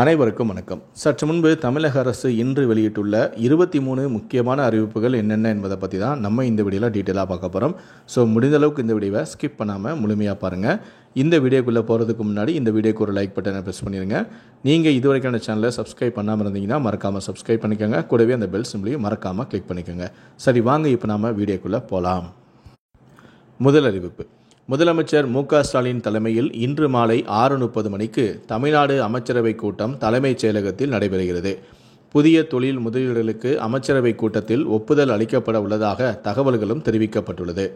அனைவருக்கும் வணக்கம். சற்று முன்பு தமிழக அரசு இன்று வெளியிட்டுள்ள 23 முக்கியமான அறிவிப்புகள் என்னென்ன என்பதை பற்றி தான் நம்ம இந்த வீடியோவில் டீட்டெயிலாக பார்க்க போகிறோம். ஸோ முடிந்தளவுக்கு இந்த வீடியோவை ஸ்கிப் பண்ணாமல் முழுமையாக பாருங்கள். இந்த வீடியோக்குள்ளே போகிறதுக்கு முன்னாடி இந்த வீடியோக்கு ஒரு லைக் பட்டனை ப்ரெஸ் பண்ணிடுங்க. நீங்கள் இதுவரைக்கான சேனலை சப்ஸ்கிரைப் பண்ணாமல் இருந்தீங்கன்னா மறக்காமல் சப்ஸ்கிரைப் பண்ணிக்கோங்க. கூடவே அந்த பெல் சிம்பிளையும் மறக்காமல் கிளிக் பண்ணிக்கோங்க. சரி, வாங்க இப்போ நம்ம வீடியோக்குள்ளே போகலாம். முதல் அறிவிப்பு. முதலமைச்சர் மு.க. ஸ்டாலின் தலைமையில் இன்று மாலை 6:30 மணிக்கு தமிழ்நாடு அமைச்சரவை கூட்டம் தலைமைச் செயலகத்தில் நடைபெறுகிறது. புதிய தொழில் முதலீடுகளுக்கு அமைச்சரவை கூட்டத்தில் ஒப்புதல் அளிக்கப்பட உள்ளதாக தகவல்களும் தெரிவிக்கப்பட்டுள்ளது.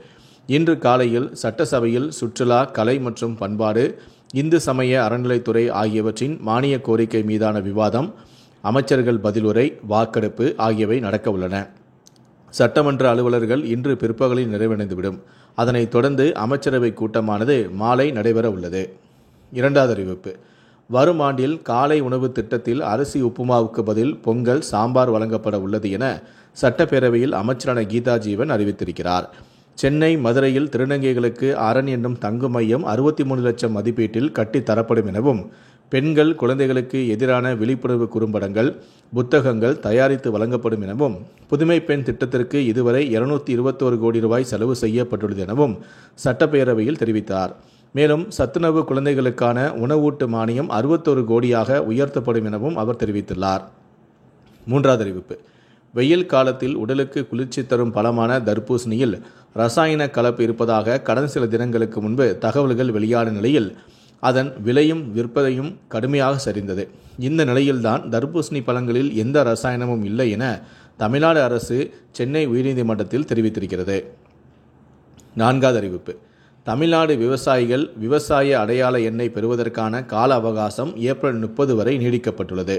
இன்று காலையில் சட்டசபையில் சுற்றுலா, கலை மற்றும் பண்பாடு, இந்து சமய அறநிலைத்துறை ஆகியவற்றின் மானிய கோரிக்கை மீதான விவாதம், அமைச்சர்கள் பதிலுரை, வாக்கெடுப்பு ஆகியவை நடக்க உள்ளன. சட்டமன்ற அலுவலர்கள் இன்று பிற்பகலில் நிறைவடைந்துவிடும். அதனைத் தொடர்ந்து அமைச்சரவை கூட்டமானது மாலை நடைபெற உள்ளது. இரண்டாவது அறிவிப்பு. வரும் ஆண்டில் காலை உணவு திட்டத்தில் அரிசி உப்புமாவுக்கு பதில் பொங்கல், சாம்பார் வழங்கப்பட உள்ளது என சட்டப்பேரவையில் அமைச்சரான கீதா ஜீவன் அறிவித்திருக்கிறார். சென்னை, மதுரையில் திருநங்கைகளுக்கு அரண் என்னும் தங்கு மையம் 63 லட்சம் மதிப்பீட்டில் கட்டித்தரப்படும் எனவும், பெண்கள், குழந்தைகளுக்கு எதிரான விழிப்புணர்வு குறும்படங்கள், புத்தகங்கள் தயாரித்து வழங்கப்படும் எனவும், புதுமை பெண் திட்டத்திற்கு இதுவரை 221 கோடி ரூபாய் செலவு செய்யப்பட்டுள்ளது எனவும் சட்டப்பேரவையில் தெரிவித்தார். மேலும் சத்துணவு குழந்தைகளுக்கான உணவூட்டு மானியம் 61 கோடியாக உயர்த்தப்படும் எனவும் அவர் தெரிவித்துள்ளார். மூன்றாவது அறிவிப்பு. வெயில் காலத்தில் உடலுக்கு குளிர்ச்சி தரும் பழமான தர்பூசணியில் ரசாயன கலப்பு இருப்பதாக கடந்த சில தினங்களுக்கு முன்பு தகவல்கள் வெளியான நிலையில் அதன் விலையும் விற்பனையும் கடுமையாக சரிந்தது. இந்த நிலையில்தான் தர்பூசணி பழங்களில் எந்த ரசாயனமும் இல்லை என தமிழ்நாடு அரசு சென்னை உயர்நீதிமன்றத்தில் தெரிவித்திருக்கிறது. நான்காவது அறிவிப்பு. தமிழ்நாடு விவசாயிகள் விவசாய அடையாள எண்ணை பெறுவதற்கான கால அவகாசம் ஏப்ரல் 30 வரை நீடிக்கப்பட்டுள்ளது.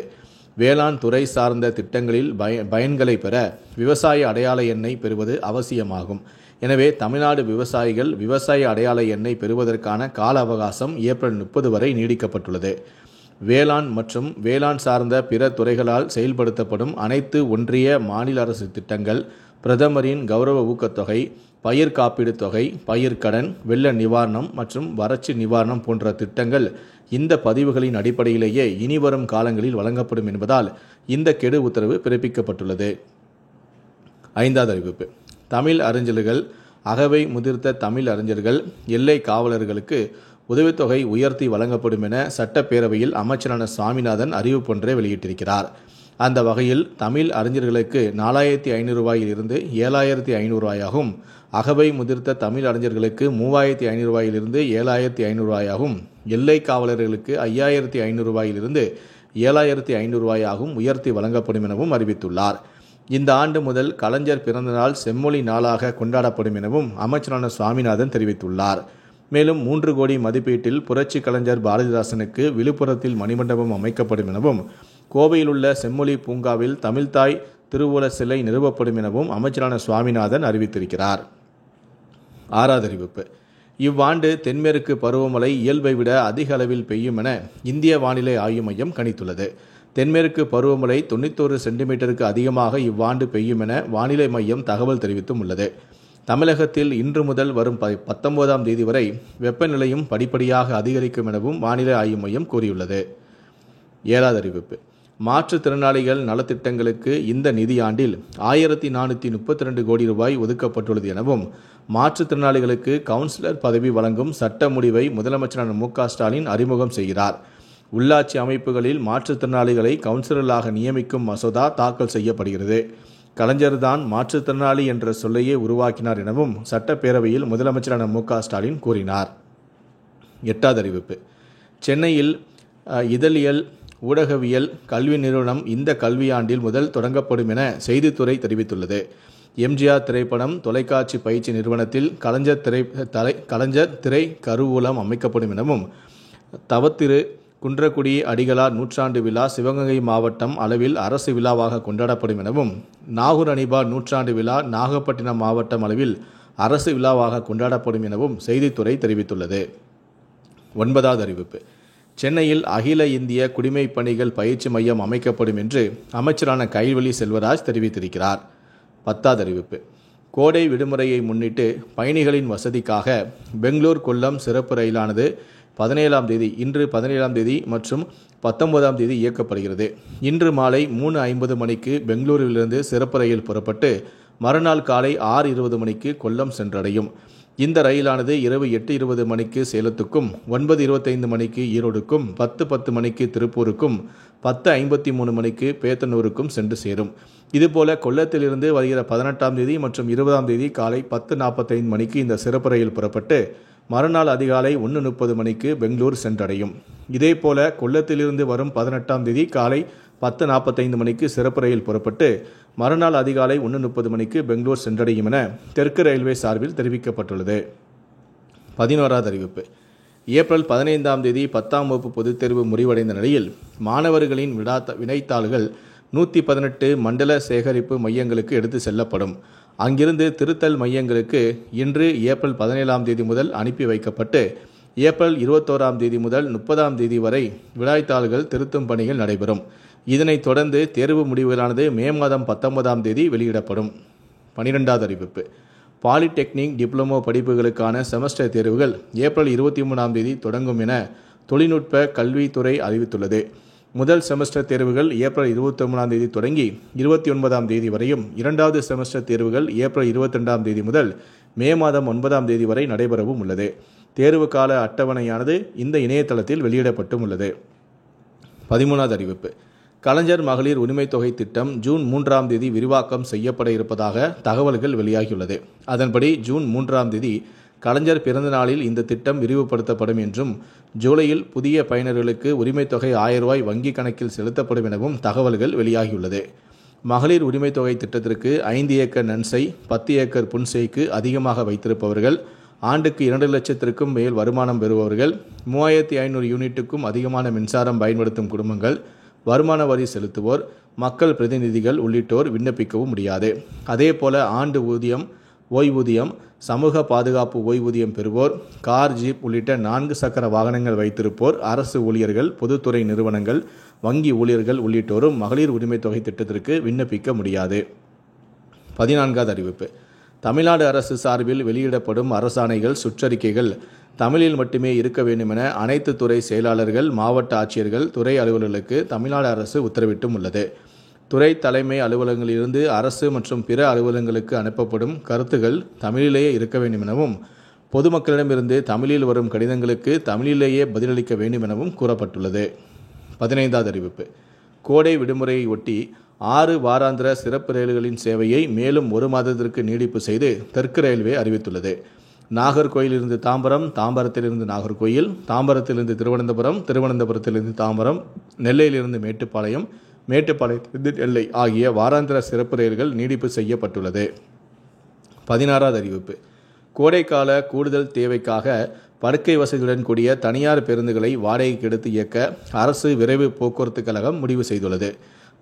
வேளாண் துறை சார்ந்த திட்டங்களில் பயன்களை பெற விவசாய அடையாள எண்ணை பெறுவது அவசியமாகும். எனவே தமிழ்நாடு விவசாயிகள் விவசாய அடையாள எண்ணை பெறுவதற்கான கால அவகாசம் ஏப்ரல் 30 வரை நீடிக்கப்பட்டுள்ளது. வேளாண் மற்றும் வேளாண் சார்ந்த பிற துறைகளால் செயல்படுத்தப்படும் அனைத்து ஒன்றிய, மாநில அரசு திட்டங்கள், பிரதமரின் கௌரவ ஊக்கத்தொகை, பயிர் காப்பீடு தொகை, பயிர்க்கடன், வெள்ள நிவாரணம் மற்றும் வறட்சி நிவாரணம் போன்ற திட்டங்கள் இந்த பதிவுகளின் அடிப்படையிலேயே இனிவரும் காலங்களில் வழங்கப்படும் என்பதால் இந்த கெடு உத்தரவு பிறப்பிக்கப்பட்டுள்ளது. ஐந்தாவது அறிவிப்பு. தமிழ் அறிஞர்கள், அகவை முதிர்த்த தமிழ் அறிஞர்கள், எல்லை காவலர்களுக்கு உதவித்தொகை உயர்த்தி வழங்கப்படும் என சட்டப்பேரவையில் அமைச்சரான சுவாமிநாதன் அறிவிப்பொன்றை வெளியிட்டிருக்கிறார். அந்த வகையில் தமிழ் அறிஞர்களுக்கு 4,500 ரூபாயிலிருந்து 7,500 ரூபாயாகவும், அகவை முதிர்த்த தமிழ் அறிஞர்களுக்கு 3,500 ரூபாயிலிருந்து 7,500 ரூபாயாகவும், எல்லை காவலர்களுக்கு 5,500 ரூபாயிலிருந்து 7,500 ரூபாயாகவும் உயர்த்தி வழங்கப்படும் எனவும் அறிவித்துள்ளார். இந்த ஆண்டு முதல் கலைஞர் பிறந்தநாள் செம்மொழி நாளாக கொண்டாடப்படும் எனவும் அமைச்சரான சுவாமிநாதன் தெரிவித்துள்ளார். மேலும் 3 கோடி மதிப்பீட்டில் புரட்சி கலைஞர் பாரதிதாசனுக்கு விழுப்புரத்தில் மணிமண்டபம் அமைக்கப்படும் எனவும், கோவையில் உள்ள செம்மொழி பூங்காவில் தமிழ்தாய் திருவுல சிலை நிறுவப்படும் எனவும் அமைச்சரான சுவாமிநாதன் அறிவித்திருக்கிறார். ஆறாவது அறிவிப்பு. இவ்வாண்டு தென்மேற்கு பருவமழை இயல்பை விட அதிக அளவில் பெய்யும் என இந்திய வானிலை ஆய்வு மையம் கணித்துள்ளது. தென்மேற்கு பருவமழை 91 சென்டிமீட்டருக்கு அதிகமாக இவ்வாண்டு பெய்யும் என வானிலை மையம் தகவல் தெரிவித்தும் உள்ளது. தமிழகத்தில் இன்று முதல் வரும் 19ஆம் தேதி வரை வெப்பநிலையும் படிப்படியாக அதிகரிக்கும் எனவும் வானிலை ஆய்வு மையம் கூறியுள்ளது. ஏழாவது அறிவிப்பு. மாற்றுத்திறனாளிகள் நலத்திட்டங்களுக்கு இந்த நிதியாண்டில் 1,432 கோடி ரூபாய் ஒதுக்கப்பட்டுள்ளது எனவும், மாற்றுத்திறனாளிகளுக்கு கவுன்சிலர் பதவி வழங்கும் சட்ட முடிவை முதலமைச்சரான மு.க. ஸ்டாலின் அறிமுகம் செய்கிறார். உள்ளாட்சி அமைப்புகளில் மாற்றுத்திறனாளிகளை கவுன்சிலர்களாக நியமிக்கும் மசோதா தாக்கல் செய்யப்படுகிறது. கலைஞர்தான் மாற்றுத்திறனாளி என்ற சொல்லையே உருவாக்கினார் எனவும் சட்டப்பேரவையில் முதலமைச்சரான மு.க. ஸ்டாலின் கூறினார். எட்டாவது அறிவிப்பு. சென்னையில் இதழியல், ஊடகவியல் கல்வி நிறுவனம் இந்த கல்வியாண்டில் முதல் தொடங்கப்படும் என செய்தித்துறை தெரிவித்துள்ளது. எம்ஜிஆர் திரைப்படம் தொலைக்காட்சி பயிற்சி நிறுவனத்தில் கலைஞர் திரை கருவூலம் அமைக்கப்படும் எனவும், தவத்திரு குன்றக்குடி அடிகளார் நூற்றாண்டு விழா சிவகங்கை மாவட்டம் அளவில் அரசு விழாவாக கொண்டாடப்படும் எனவும், நாகூர் அணிபார் நூற்றாண்டு விழா நாகப்பட்டினம் மாவட்டம் அளவில் அரசு விழாவாக கொண்டாடப்படும் எனவும் செய்தித்துறை தெரிவித்துள்ளது. ஒன்பதாவது அறிவிப்பு. சென்னையில் அகில இந்திய குடிமைப் பணிகள் பயிற்சி மையம் அமைக்கப்படும் என்று அமைச்சரான கைல்வெளி செல்வராஜ் தெரிவித்திருக்கிறார். 10வது அறிவிப்பு. கோடை விடுமுறையை முன்னிட்டு பயணிகளின் வசதிக்காக பெங்களூர் கொல்லம் சிறப்பு ரயிலானது 17ஆம் தேதி இன்று 17ஆம் தேதி மற்றும் 19ஆம் தேதி இயக்கப்படுகிறது. இன்று மாலை 3:50 மணிக்கு பெங்களூருவிலிருந்து சிறப்பு ரயில் புறப்பட்டு மறுநாள் காலை 6:20 மணிக்கு கொல்லம் சென்றடையும். இந்த ரயிலானது இரவு 8:20 மணிக்கு சேலத்துக்கும் 9:25 மணிக்கு ஈரோடுக்கும் 10:10 மணிக்கு திருப்பூருக்கும் 10:53 மணிக்கு பேத்தனூருக்கும் சென்று சேரும். இதுபோல கொல்லத்திலிருந்து வருகிற 18ஆம் தேதி மற்றும் 20ஆம் தேதி காலை 10:45 மணிக்கு இந்த சிறப்பு ரயில் புறப்பட்டு மறுநாள் அதிகாலை 1:30 மணிக்கு பெங்களூர் சென்றடையும். இதேபோல கொல்லத்திலிருந்து வரும் 18ஆம் தேதி காலை 10:45 மணிக்கு சிறப்பு ரயில் புறப்பட்டு மறுநாள் அதிகாலை 1:30 மணிக்கு பெங்களூர் சென்றடையும் என தெற்கு ரயில்வே சார்பில் தெரிவிக்கப்பட்டுள்ளது. 11வது அறிவிப்பு. ஏப்ரல் 15ஆம் தேதி 10ஆம் வகுப்பு பொதுத் தேர்வு முடிவடைந்த நிலையில் மாணவர்களின் விடைத்தாள்கள் 118 மண்டல சேகரிப்பு மையங்களுக்கு எடுத்து செல்லப்படும். அங்கிருந்து திருத்தல் மையங்களுக்கு இன்று ஏப்ரல் 17ஆம் தேதி முதல் அனுப்பி வைக்கப்பட்டு ஏப்ரல் 21ஆம் தேதி முதல் 30ஆம் தேதி வரை விடைத்தாள்கள் திருத்தும் பணிகள் நடைபெறும். இதனைத் தொடர்ந்து தேர்வு முடிவுகளானது மே மாதம் 19ஆம் தேதி வெளியிடப்படும். 12வது அறிவிப்பு. பாலிடெக்னிக் டிப்ளமோ படிப்புகளுக்கான செமஸ்டர் தேர்வுகள் ஏப்ரல் 23ஆம் தேதி தொடங்கும் என தொழில்நுட்ப கல்வித்துறை அறிவித்துள்ளது. முதல் செமஸ்டர் தேர்வுகள் ஏப்ரல் 23ஆம் தேதி தொடங்கி 29ஆம் தேதி வரையும், இரண்டாவது செமஸ்டர் தேர்வுகள் ஏப்ரல் 22ஆம் தேதி முதல் மே மாதம் 9ஆம் தேதி வரை நடைபெறவும் உள்ளது. தேர்வு கால அட்டவணையானது இந்த இணையதளத்தில் வெளியிடப்பட்டும் உள்ளது. 13வது அறிவிப்பு. கலைஞர் மகளிர் உரிமைத் தொகை திட்டம் ஜூன் 3ஆம் தேதி விரிவாக்கம் செய்யப்பட இருப்பதாக தகவல்கள் வெளியாகியுள்ளது. அதன்படி ஜூன் 3ஆம் தேதி கலைஞர் பிறந்த நாளில் இந்த திட்டம் விரிவுபடுத்தப்படும் என்றும் ஜூலையில் புதிய பயனர்களுக்கு உரிமைத் தொகை ரூபாய் 1000 வங்கி கணக்கில் செலுத்தப்படும் எனவும் தகவல்கள் வெளியாகியுள்ளது. மகளிர் உரிமைத் தொகை திட்டத்திற்கு 5 ஏக்கர் நன்சை 10 ஏக்கர் புன்செய்க்கு அதிகமாக வைத்திருப்பவர்கள், ஆண்டுக்கு 2 லட்சத்திற்கும் மேல் வருமானம் பெறுபவர்கள், 3500 யூனிட்டுக்கும் அதிகமான மின்சாரம் பயன்படுத்தும் குடும்பங்கள், வருமான வரி செலுத்துவோர், மக்கள் பிரதிநிதிகள் உள்ளிட்டோர் விண்ணப்பிக்கவும் முடியாது. அதேபோல ஆண்டு ஊதியம், ஓய்வூதியம், சமூக பாதுகாப்பு ஓய்வூதியம் பெறுவோர், கார், ஜீப் உள்ளிட்ட 4 சக்கர வாகனங்கள் வைத்திருப்போர், அரசு ஊழியர்கள், பொதுத்துறை நிறுவனங்கள், வங்கி ஊழியர்கள் உள்ளிட்டோரும் மகளிர் உரிமைத் தொகை திட்டத்திற்கு விண்ணப்பிக்க முடியாது. 14வது அறிவிப்பு. தமிழ்நாடு அரசு சார்பில் வெளியிடப்படும் அரசாணைகள், சுற்றறிக்கைகள் தமிழில் மட்டுமே இருக்க வேண்டும் என அனைத்து துறை செயலாளர்கள், மாவட்ட ஆட்சியர்கள், துறை அலுவலர்களுக்கு தமிழ்நாடு அரசு உத்தரவிட்டும் உள்ளது. துறை தலைமை அலுவலகங்களிலிருந்து அரசு மற்றும் பிற அலுவலகங்களுக்கு அனுப்பப்படும் கருத்துகள் தமிழிலேயே இருக்க வேண்டும் எனவும், பொதுமக்களிடமிருந்து தமிழில் வரும் கடிதங்களுக்கு தமிழிலேயே பதிலளிக்க வேண்டும் எனவும் கூறப்பட்டுள்ளது. 15வது அறிவிப்பு. கோடை விடுமுறையை ஒட்டி 6 வாராந்திர சிறப்பு ரயில்களின் சேவையை மேலும் 1 மாதத்திற்கு நீடிப்பு செய்து தெற்கு ரயில்வே அறிவித்துள்ளது. நாகர்கோயிலிருந்து தாம்பரம், தாம்பரத்திலிருந்து நாகர்கோயில், தாம்பரத்திலிருந்து திருவனந்தபுரம், திருவனந்தபுரத்திலிருந்து தாம்பரம், நெல்லையிலிருந்து மேட்டுப்பாளையம், மேட்டுப்பாளையத்திலிருந்து நெல்லை ஆகிய வாராந்திர சிறப்பு ரயில்கள் நீடிப்பு செய்யப்பட்டுள்ளது. 16வது அறிவிப்பு. கோடைக்கால கூடுதல் தேவைக்காக படுக்கை வசதியுடன் கூடிய தனியார் பேருந்துகளை வாடகைக்கு எடுத்து இயக்க அரசு விரைவு போக்குவரத்து கழகம் முடிவு செய்துள்ளது.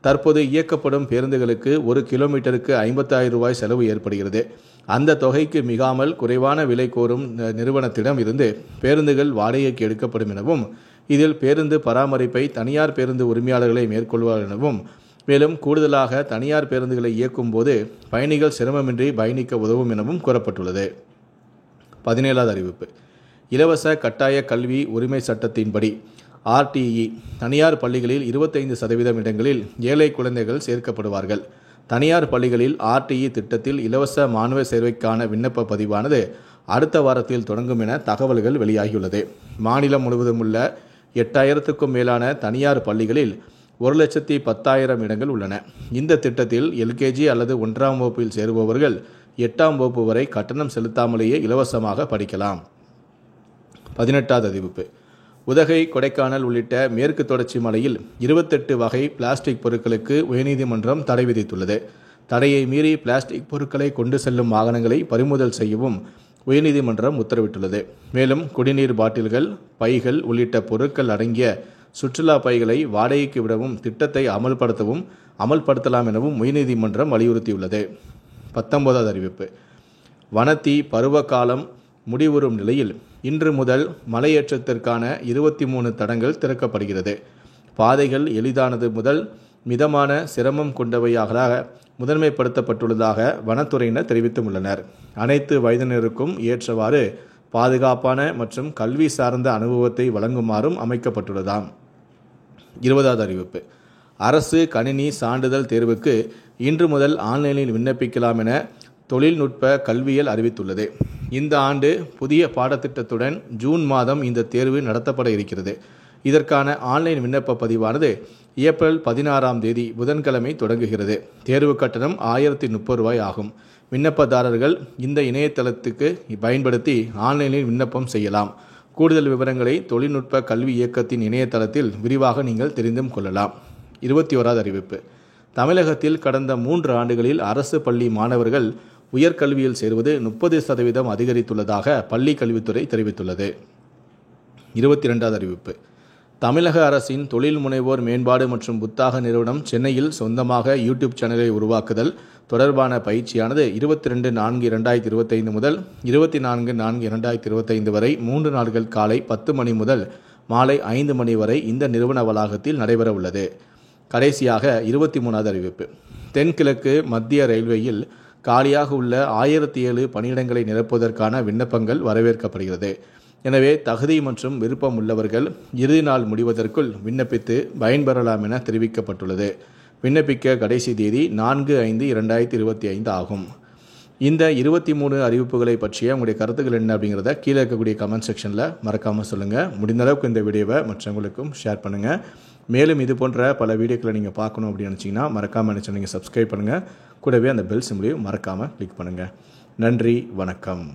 தற்போது இயக்கப்படும் பேருந்துகளுக்கு 1 கிலோமீட்டருக்கு 50,000 ரூபாய் செலவு ஏற்படுகிறது. அந்த தொகைக்கு மிகாமல் குறைவான விலை கோரும் நிறுவனத்திடம் இருந்து பேருந்துகள் வாடகைக்கு எடுக்கப்படும் எனவும், இதில் பேருந்து பராமரிப்பை தனியார் பேருந்து உரிமையாளர்களை மேற்கொள்வார் எனவும், மேலும் கூடுதலாக தனியார் பேருந்துகளை இயக்கும் போது பயணிகள் சிரமமின்றி பயணிக்க உதவும் எனவும் கூறப்பட்டுள்ளது. 17வது அறிவிப்பு. இலவச கட்டாய கல்வி உரிமை சட்டத்தின்படி RTE தனியார் பள்ளிகளில் 25% இடங்களில் ஏழை குழந்தைகள் சேர்க்கப்படுவார்கள். தனியார் பள்ளிகளில் RTE திட்டத்தில் இலவச மாணவ சேர்வைக்கான விண்ணப்ப பதிவானது அடுத்த வாரத்தில் தொடங்கும் என தகவல்கள் வெளியாகியுள்ளது. மாநிலம் முழுவதும் உள்ள 8000க்கும் மேலான தனியார் பள்ளிகளில் 1,10,000 இடங்கள் உள்ளன. இந்த திட்டத்தில் LKG அல்லது 1ஆம் வகுப்பில் சேருபவர்கள் 8ஆம் வகுப்பு வரை கட்டணம் செலுத்தாமலேயே இலவசமாக படிக்கலாம். 18வது அறிவிப்பு. உதகை, கொடைக்கானல் உள்ளிட்ட மேற்கு தொடர்ச்சி மலையில் 28 வகை பிளாஸ்டிக் பொருட்களுக்கு உயர்நீதிமன்றம் தடை விதித்துள்ளது. தடையை மீறி பிளாஸ்டிக் பொருட்களை கொண்டு செல்லும் வாகனங்களை பறிமுதல் செய்யவும் உயர்நீதிமன்றம் உத்தரவிட்டுள்ளது. மேலும் குடிநீர் பாட்டில்கள், பைகள் உள்ளிட்ட பொருட்கள் அடங்கிய சுற்றுலா பைகளை வாடகைக்கு விடவும் திட்டத்தை அமல்படுத்தலாம் எனவும் உயர்நீதிமன்றம் வலியுறுத்தியுள்ளது. 19வது அறிவிப்பு. வனத்தி பருவகாலம் முடிவுறும் நிலையில் இன்று முதல் மலையேற்றத்திற்கான 23 தடங்கள் திறக்கப்படுகிறது. பாதைகள் எளிதானது முதல் மிதமான சிரமம் கொண்டவையாக முதன்மைப்படுத்தப்பட்டுள்ளதாக வனத்துறையினர் தெரிவித்துள்ளனர். அனைத்து வயதினருக்கும் ஏற்றவாறு பாதுகாப்பான மற்றும் கல்வி சார்ந்த அனுபவத்தை வழங்குமாறும் அமைக்கப்பட்டுள்ளதாம். 20வது அறிவிப்பு. அரசு கணினி சான்றிதழ் தேர்வுக்கு இன்று முதல் ஆன்லைனில் விண்ணப்பிக்கலாம் என தொழில்நுட்ப கல்வியியல் அறிவித்துள்ளது. இந்த ஆண்டு புதிய பாடத்திட்டத்துடன் ஜூன் மாதம் இந்த தேர்வு நடத்தப்பட இருக்கிறது. இதற்கான ஆன்லைன் விண்ணப்ப பதிவானது ஏப்ரல் 16ஆம் தேதி புதன்கிழமை தொடங்குகிறது. தேர்வு கட்டணம் 1030 ரூபாய் ஆகும். விண்ணப்பதாரர்கள் இந்த இணையதளத்துக்கு பயன்படுத்தி ஆன்லைனில் விண்ணப்பம் செய்யலாம். கூடுதல் விவரங்களை தொழில்நுட்ப கல்வி இயக்கத்தின் இணையதளத்தில் விரிவாக நீங்கள் தெரிந்து கொள்ளலாம். 21வது அறிவிப்பு. தமிழகத்தில் கடந்த 3 ஆண்டுகளில் அரசு பள்ளி மாணவர்கள் உயர்கல்வியில் சேருவது 30% அதிகரித்துள்ளதாக பள்ளி கல்வித்துறை தெரிவித்துள்ளது. 22வது அறிவிப்பு. தமிழக அரசின் தொழில் முனைவோர் மேம்பாடு மற்றும் புத்தாக்க நிறுவனம் சென்னையில் சொந்தமாக யூடியூப் சேனலை உருவாக்குதல் தொடர்பான பயிற்சியானது 22/4/2025 முதல் 24/4/2025 வரை 3 நாட்கள் காலை 10 மணி முதல் மாலை 5 மணி வரை இந்த நிறுவன வளாகத்தில் நடைபெற உள்ளது. கடைசியாக 23வது அறிவிப்பு. தென்கிழக்கு மத்திய ரயில்வேயில் காலியாக உள்ள 1007 பணியிடங்களை நிரப்புவதற்கான விண்ணப்பங்கள் வரவேற்கப்படுகிறது. எனவே தகுதி மற்றும் விருப்பம் உள்ளவர்கள் இறுதி நாள் முடிவதற்குள் விண்ணப்பித்து பயன்பெறலாம் என தெரிவிக்கப்பட்டுள்ளது. விண்ணப்பிக்க கடைசி தேதி 4/5/2025 ஆகும். இந்த 23 அறிவிப்புகளை பற்றிய உங்களுடைய கருத்துக்கள் என்ன அப்படிங்கிறத கீழே இருக்கக்கூடிய கமெண்ட் செக்ஷனில் மறக்காமல் சொல்லுங்கள். முடிந்த அளவுக்கு இந்த வீடியோவை மற்றவங்களுக்கும் ஷேர் பண்ணுங்கள். மேலும் இது போன்ற பல வீடியோக்களை நீங்கள் பார்க்கணும் அப்படின்னு நினச்சிங்கன்னா மறக்காமல் நீங்கள் சப்ஸ்கிரைப் பண்ணுங்கள். கூடவே அந்த பெல் சிம்பிளையும் மறக்காமல் கிளிக் பண்ணுங்கள். நன்றி, வணக்கம்.